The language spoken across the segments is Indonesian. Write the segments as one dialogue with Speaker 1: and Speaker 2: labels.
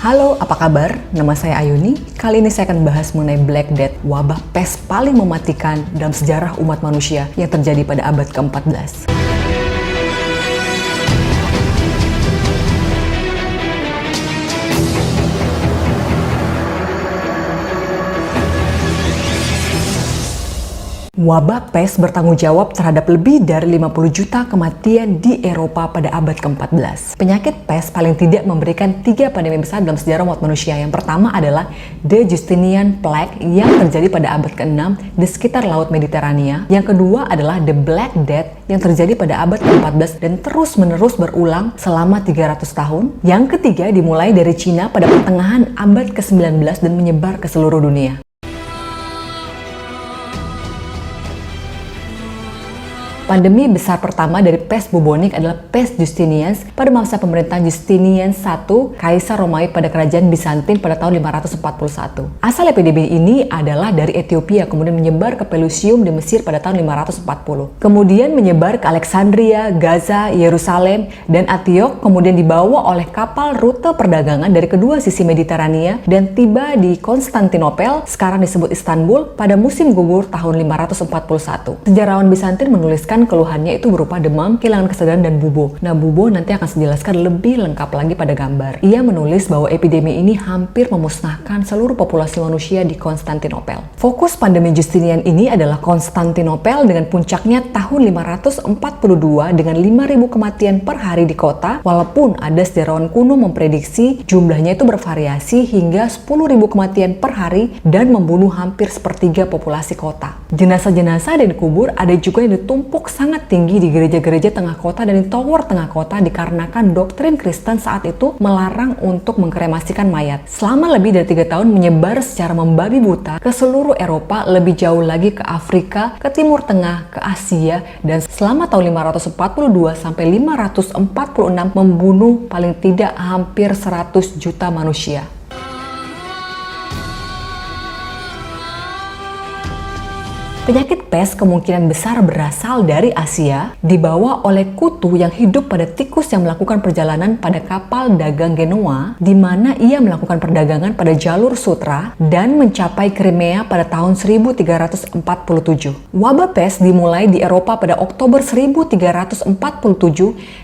Speaker 1: Halo, apa kabar? Nama saya Ayuni. Kali ini saya akan bahas mengenai Black Death, wabah pes paling mematikan dalam sejarah umat manusia yang terjadi pada abad ke-14. Wabah pes bertanggung jawab terhadap lebih dari 50 juta kematian di Eropa pada abad ke-14. Penyakit pes paling tidak memberikan 3 pandemi besar dalam sejarah umat manusia. Yang pertama adalah The Justinian Plague yang terjadi pada abad ke-6 di sekitar Laut Mediterania. Yang kedua adalah The Black Death yang terjadi pada abad ke-14 dan terus-menerus berulang selama 300 tahun. Yang ketiga dimulai dari Cina pada pertengahan abad ke-19 dan menyebar ke seluruh dunia. Pandemi besar pertama dari pes bubonik adalah pes Justinianus pada masa pemerintahan Justinian I, Kaisar Romawi pada kerajaan Bizantin pada tahun 541. Asal epidemi ini adalah dari Ethiopia, kemudian menyebar ke Pelusium di Mesir pada tahun 540. Kemudian menyebar ke Alexandria, Gaza, Yerusalem, dan Antioch, kemudian dibawa oleh kapal rute perdagangan dari kedua sisi Mediterania dan tiba di Konstantinopel, sekarang disebut Istanbul, pada musim gugur tahun 541. Sejarawan Bizantin menuliskan keluhannya itu berupa demam, kehilangan kesadaran, dan bubo. Nah, bubo nanti akan saya jelaskan lebih lengkap lagi pada gambar. Ia menulis bahwa epidemi ini hampir memusnahkan seluruh populasi manusia di Konstantinopel. Fokus pandemi Justinian ini adalah Konstantinopel dengan puncaknya tahun 542 dengan 5.000 kematian per hari di kota, walaupun ada sejarawan kuno memprediksi jumlahnya itu bervariasi hingga 10.000 kematian per hari dan membunuh hampir sepertiga populasi kota. Jenazah-jenazah yang dikubur ada juga yang ditumpuk sangat tinggi di gereja-gereja tengah kota dan di tower tengah kota dikarenakan doktrin Kristen saat itu melarang untuk mengkremasikan mayat. Selama lebih dari 3 tahun menyebar secara membabi buta ke seluruh Eropa, lebih jauh lagi ke Afrika, ke Timur Tengah, ke Asia, dan selama tahun 542 sampai 546 membunuh paling tidak hampir 100 juta manusia. Penyakit pes kemungkinan besar berasal dari Asia, dibawa oleh kutu yang hidup pada tikus yang melakukan perjalanan pada kapal dagang Genoa, di mana ia melakukan perdagangan pada jalur Sutra dan mencapai Crimea pada tahun 1347. Wabah pes dimulai di Eropa pada Oktober 1347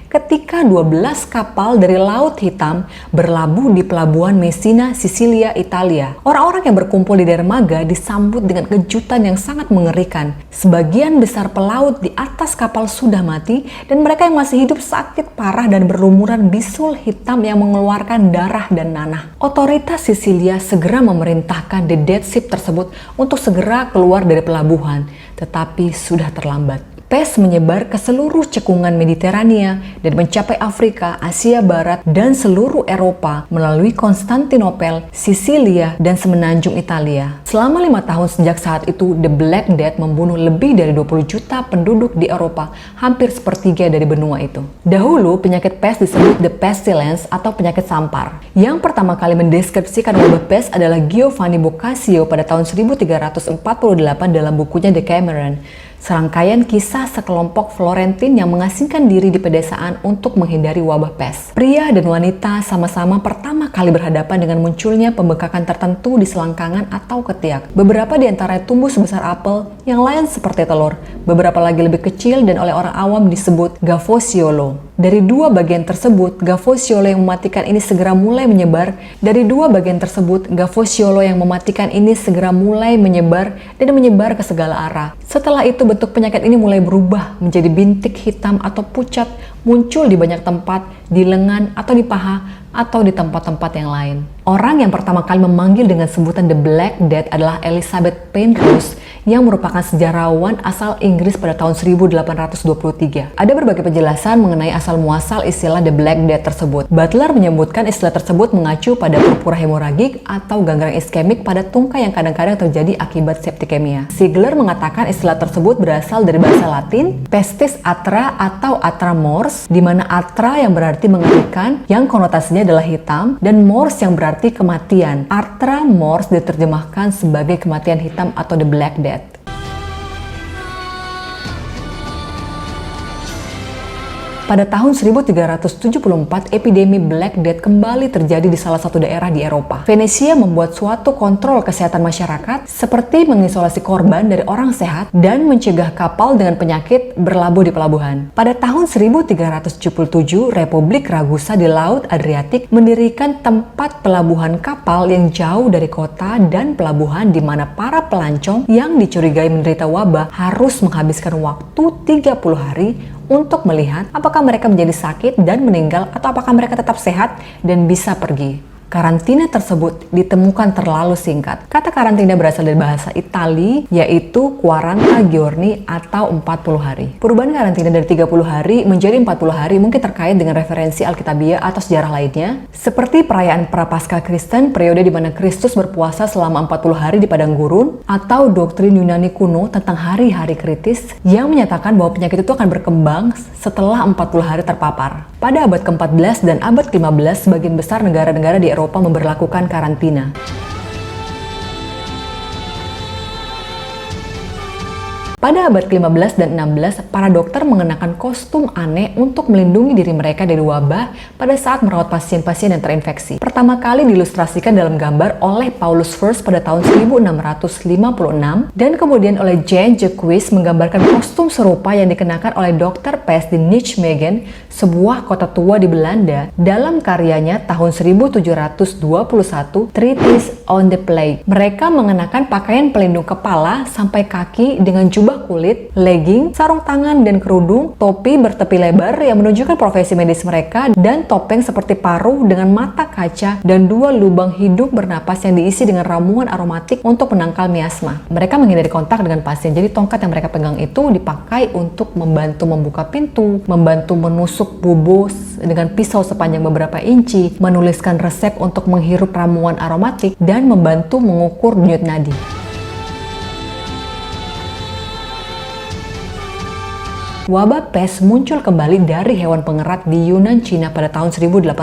Speaker 1: ketika 12 kapal dari Laut Hitam berlabuh di pelabuhan Messina, Sisilia, Italia. Orang-orang yang berkumpul di dermaga disambut dengan kejutan yang sangat mengerikan. Sebagian besar pelaut di atas kapal sudah mati dan mereka yang masih hidup sakit parah dan berlumuran bisul hitam yang mengeluarkan darah dan nanah. Otoritas Sisilia segera memerintahkan The Dead Ship tersebut untuk segera keluar dari pelabuhan, tetapi sudah terlambat. Pes menyebar ke seluruh cekungan Mediterania dan mencapai Afrika, Asia Barat, dan seluruh Eropa melalui Konstantinopel, Sisilia, dan semenanjung Italia. Selama 5 tahun sejak saat itu, The Black Death membunuh lebih dari 20 juta penduduk di Eropa, hampir sepertiga dari benua itu. Dahulu, penyakit pes disebut The Pestilence atau penyakit sampar. Yang pertama kali mendeskripsikan wabah pes adalah Giovanni Boccaccio pada tahun 1348 dalam bukunya Decameron. Serangkaian kisah sekelompok Florentin yang mengasingkan diri di pedesaan untuk menghindari wabah pes. Pria dan wanita sama-sama pertama kali berhadapan dengan munculnya pembekakan tertentu di selangkangan atau ketiak. Beberapa di antaranya tumbuh sebesar apel, yang lain seperti telur. Beberapa lagi lebih kecil dan oleh orang awam disebut gavosiolo. Dari 2 bagian tersebut, gavosiolo yang mematikan ini segera mulai menyebar. Dari 2 bagian tersebut, gavosiolo yang mematikan ini segera mulai menyebar dan menyebar ke segala arah. Setelah itu bentuk penyakit ini mulai berubah menjadi bintik hitam atau pucat, muncul di banyak tempat, di lengan atau di paha, atau di tempat-tempat yang lain. Orang yang pertama kali memanggil dengan sebutan The Black Death adalah Elizabeth Penrose yang merupakan sejarawan asal Inggris pada tahun 1823. Ada berbagai penjelasan mengenai asal-muasal istilah The Black Death tersebut. Butler menyebutkan istilah tersebut mengacu pada purpura hemoragik atau gangrengan iskemik pada tungkai yang kadang-kadang terjadi akibat septikemia. Ziegler mengatakan istilah tersebut berasal dari bahasa Latin pestis atra atau atra mors, di mana atra yang berarti mengerikan, yang konotasinya adalah hitam, dan mors yang berarti kematian. Atra mors diterjemahkan sebagai kematian hitam atau The Black Death. Pada tahun 1374, epidemi Black Death kembali terjadi di salah satu daerah di Eropa. Venesia membuat suatu kontrol kesehatan masyarakat seperti mengisolasi korban dari orang sehat dan mencegah kapal dengan penyakit berlabuh di pelabuhan. Pada tahun 1377, Republik Ragusa di Laut Adriatik mendirikan tempat pelabuhan kapal yang jauh dari kota dan pelabuhan di mana para pelancong yang dicurigai menderita wabah harus menghabiskan waktu 30 hari untuk melihat apakah mereka menjadi sakit dan meninggal atau apakah mereka tetap sehat dan bisa pergi. Karantina tersebut ditemukan terlalu singkat. Kata karantina berasal dari bahasa Itali, yaitu quaranta giorni atau 40 hari. Perubahan karantina dari 30 hari menjadi 40 hari mungkin terkait dengan referensi Alkitabiah atau sejarah lainnya, seperti perayaan Prapaskah Kristen, periode di mana Kristus berpuasa selama 40 hari di padang gurun, atau doktrin Yunani kuno tentang hari-hari kritis yang menyatakan bahwa penyakit itu akan berkembang setelah 40 hari terpapar. Pada abad ke-14 dan abad ke-15, sebagian besar negara-negara di Eropa memberlakukan karantina. Pada abad ke-15 dan 16, para dokter mengenakan kostum aneh untuk melindungi diri mereka dari wabah pada saat merawat pasien-pasien yang terinfeksi. Pertama kali diilustrasikan dalam gambar oleh Paulus I pada tahun 1656 dan kemudian oleh Jean Jacques menggambarkan kostum serupa yang dikenakan oleh Dr. Pest di Nijmegen, sebuah kota tua di Belanda, dalam karyanya tahun 1721, Treatise on the Plague. Mereka mengenakan pakaian pelindung kepala sampai kaki dengan jubah kulit, legging, sarung tangan dan kerudung, topi bertepi lebar yang menunjukkan profesi medis mereka, dan topeng seperti paruh dengan mata kaca dan 2 lubang hidung bernapas yang diisi dengan ramuan aromatik untuk menangkal miasma. Mereka menghindari kontak dengan pasien, jadi tongkat yang mereka pegang itu dipakai untuk membantu membuka pintu, membantu menusuk bubus dengan pisau sepanjang beberapa inci, menuliskan resep untuk menghirup ramuan aromatik, dan membantu mengukur denyut nadi. Wabah pes muncul kembali dari hewan pengerat di Yunan, Cina pada tahun 1855.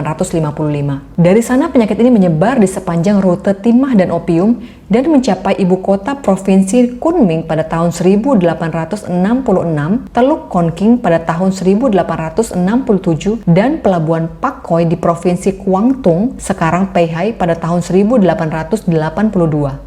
Speaker 1: Dari sana penyakit ini menyebar di sepanjang rute timah dan opium dan mencapai ibu kota provinsi Kunming pada tahun 1866, Teluk Konking pada tahun 1867, dan pelabuhan Pakoi di provinsi Guangdong, sekarang Peihai, pada tahun 1882.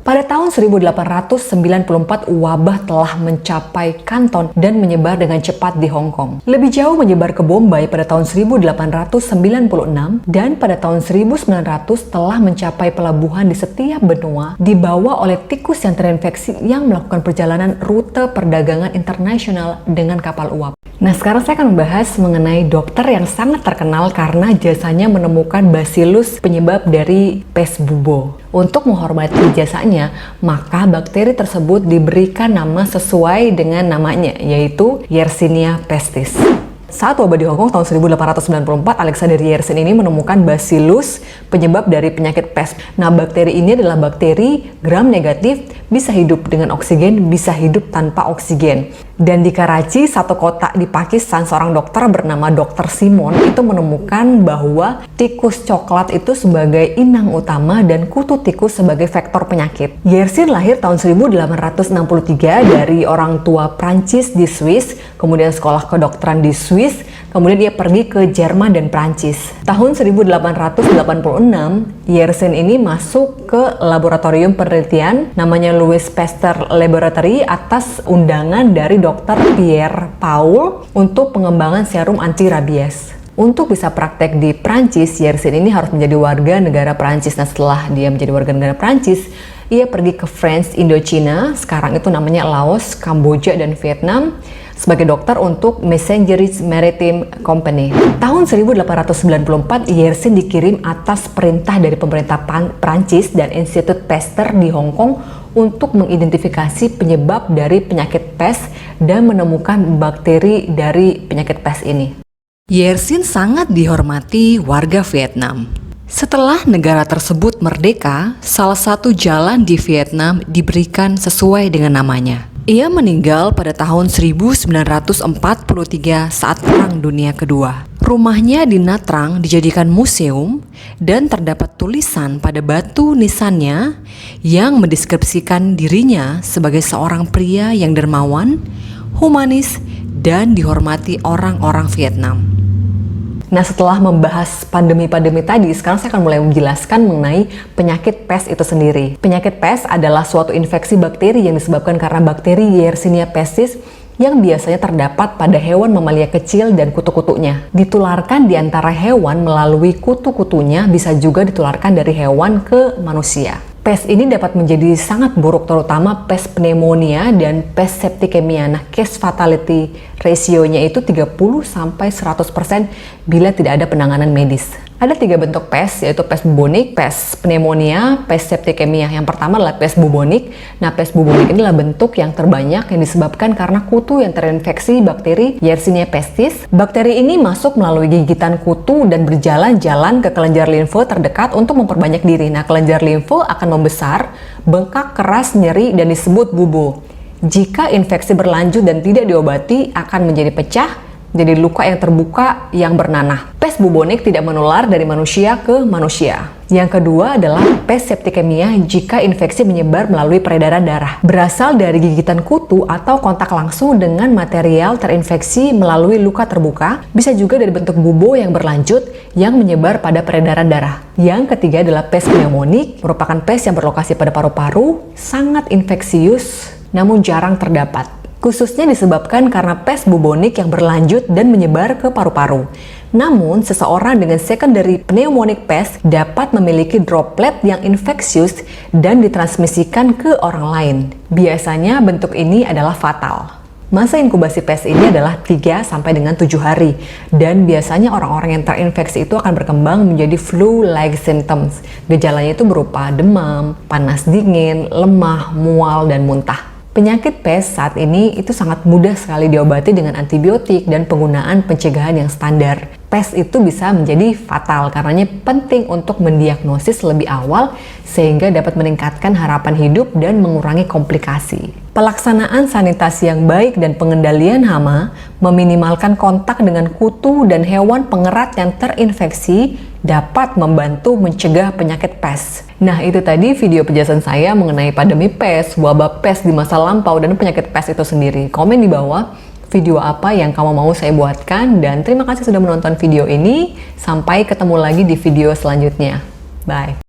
Speaker 1: Pada tahun 1894, wabah telah mencapai Kanton dan menyebar dengan cepat di Hong Kong. Lebih jauh menyebar ke Bombay pada tahun 1896 dan pada tahun 1900 telah mencapai pelabuhan di setiap benua dibawa oleh tikus yang terinfeksi yang melakukan perjalanan rute perdagangan internasional dengan kapal uap. Nah, sekarang saya akan membahas mengenai dokter yang sangat terkenal karena jasanya menemukan bacillus penyebab dari pes bubo. Untuk menghormati jasanya, maka bakteri tersebut diberikan nama sesuai dengan namanya, yaitu Yersinia pestis. Saat wabah di Hong Kong tahun 1894, Alexander Yersin ini menemukan bacillus penyebab dari penyakit pes. Nah, bakteri ini adalah bakteri gram negatif, bisa hidup dengan oksigen, bisa hidup tanpa oksigen. Dan di Karachi, satu kota di Pakistan, seorang dokter bernama Dr. Simon itu menemukan bahwa tikus coklat itu sebagai inang utama dan kutu tikus sebagai vektor penyakit. Yersin lahir tahun 1863 dari orang tua Prancis di Swiss, kemudian sekolah kedokteran di Swiss, kemudian dia pergi ke Jerman dan Prancis. Tahun 1886, Yersin ini masuk ke laboratorium penelitian namanya Louis Pasteur Laboratory atas undangan dari Dr. Pierre Paul untuk pengembangan serum anti rabies. Untuk bisa praktek di Prancis, Yersin ini harus menjadi warga negara Prancis. Nah, setelah dia menjadi warga negara Prancis, ia pergi ke France Indochina, sekarang itu namanya Laos, Kamboja, dan Vietnam, sebagai dokter untuk Messengeries Maritime Company. Tahun 1894, Yersin dikirim atas perintah dari pemerintah Prancis dan Institut Pasteur di Hong Kong untuk mengidentifikasi penyebab dari penyakit pes dan menemukan bakteri dari penyakit pes ini. Yersin sangat dihormati warga Vietnam. Setelah negara tersebut merdeka, salah satu jalan di Vietnam diberikan sesuai dengan namanya. Ia meninggal pada tahun 1943 saat Perang Dunia Kedua. Rumahnya di Nha Trang dijadikan museum dan terdapat tulisan pada batu nisannya yang mendeskripsikan dirinya sebagai seorang pria yang dermawan, humanis, dan dihormati orang-orang Vietnam. Nah, setelah membahas pandemi-pandemi tadi, sekarang saya akan mulai menjelaskan mengenai penyakit pes itu sendiri. Penyakit pes adalah suatu infeksi bakteri yang disebabkan karena bakteri Yersinia pestis yang biasanya terdapat pada hewan mamalia kecil dan kutu-kutunya. Ditularkan di antara hewan melalui kutu-kutunya, bisa juga ditularkan dari hewan ke manusia. Pes ini dapat menjadi sangat buruk, terutama pes pneumonia dan pes septicemia. Nah, case fatality ratio-nya itu 30-100% bila tidak ada penanganan medis. Ada 3 bentuk pes, yaitu pes bubonik, pes pneumonia, pes septicemia. Yang pertama adalah pes bubonik. Nah, pes bubonik inilah bentuk yang terbanyak yang disebabkan karena kutu yang terinfeksi bakteri Yersinia pestis. Bakteri ini masuk melalui gigitan kutu dan berjalan-jalan ke kelenjar limfe terdekat untuk memperbanyak diri. Nah, kelenjar limfe akan membesar, bengkak, keras, nyeri, dan disebut bubo. Jika infeksi berlanjut dan tidak diobati, akan menjadi pecah, jadi luka yang terbuka yang bernanah. Pes bubonik tidak menular dari manusia ke manusia. Yang kedua adalah pes septicemia jika infeksi menyebar melalui peredaran darah. Berasal dari gigitan kutu atau kontak langsung dengan material terinfeksi melalui luka terbuka. Bisa juga dari bentuk bubo yang berlanjut yang menyebar pada peredaran darah. Yang ketiga adalah pes pneumonik, merupakan pes yang berlokasi pada paru-paru, sangat infeksius namun jarang terdapat. Khususnya disebabkan karena pes bubonik yang berlanjut dan menyebar ke paru-paru. Namun, seseorang dengan secondary pneumonia pes dapat memiliki droplet yang infeksius dan ditransmisikan ke orang lain. Biasanya bentuk ini adalah fatal. Masa inkubasi pes ini adalah 3 sampai dengan 7 hari dan biasanya orang-orang yang terinfeksi itu akan berkembang menjadi flu-like symptoms. Gejalanya itu berupa demam, panas dingin, lemah, mual, dan muntah. Penyakit pes saat ini itu sangat mudah sekali diobati dengan antibiotik dan penggunaan pencegahan yang standar. Pes itu bisa menjadi fatal, karenanya penting untuk mendiagnosis lebih awal sehingga dapat meningkatkan harapan hidup dan mengurangi komplikasi. Pelaksanaan sanitasi yang baik dan pengendalian hama, meminimalkan kontak dengan kutu dan hewan pengerat yang terinfeksi dapat membantu mencegah penyakit pes. Nah, itu tadi video penjelasan saya mengenai pandemi pes, wabah pes di masa lampau, dan penyakit pes itu sendiri. Komen di bawah video apa yang kamu mau saya buatkan, dan terima kasih sudah menonton video ini. Sampai ketemu lagi di video selanjutnya. Bye.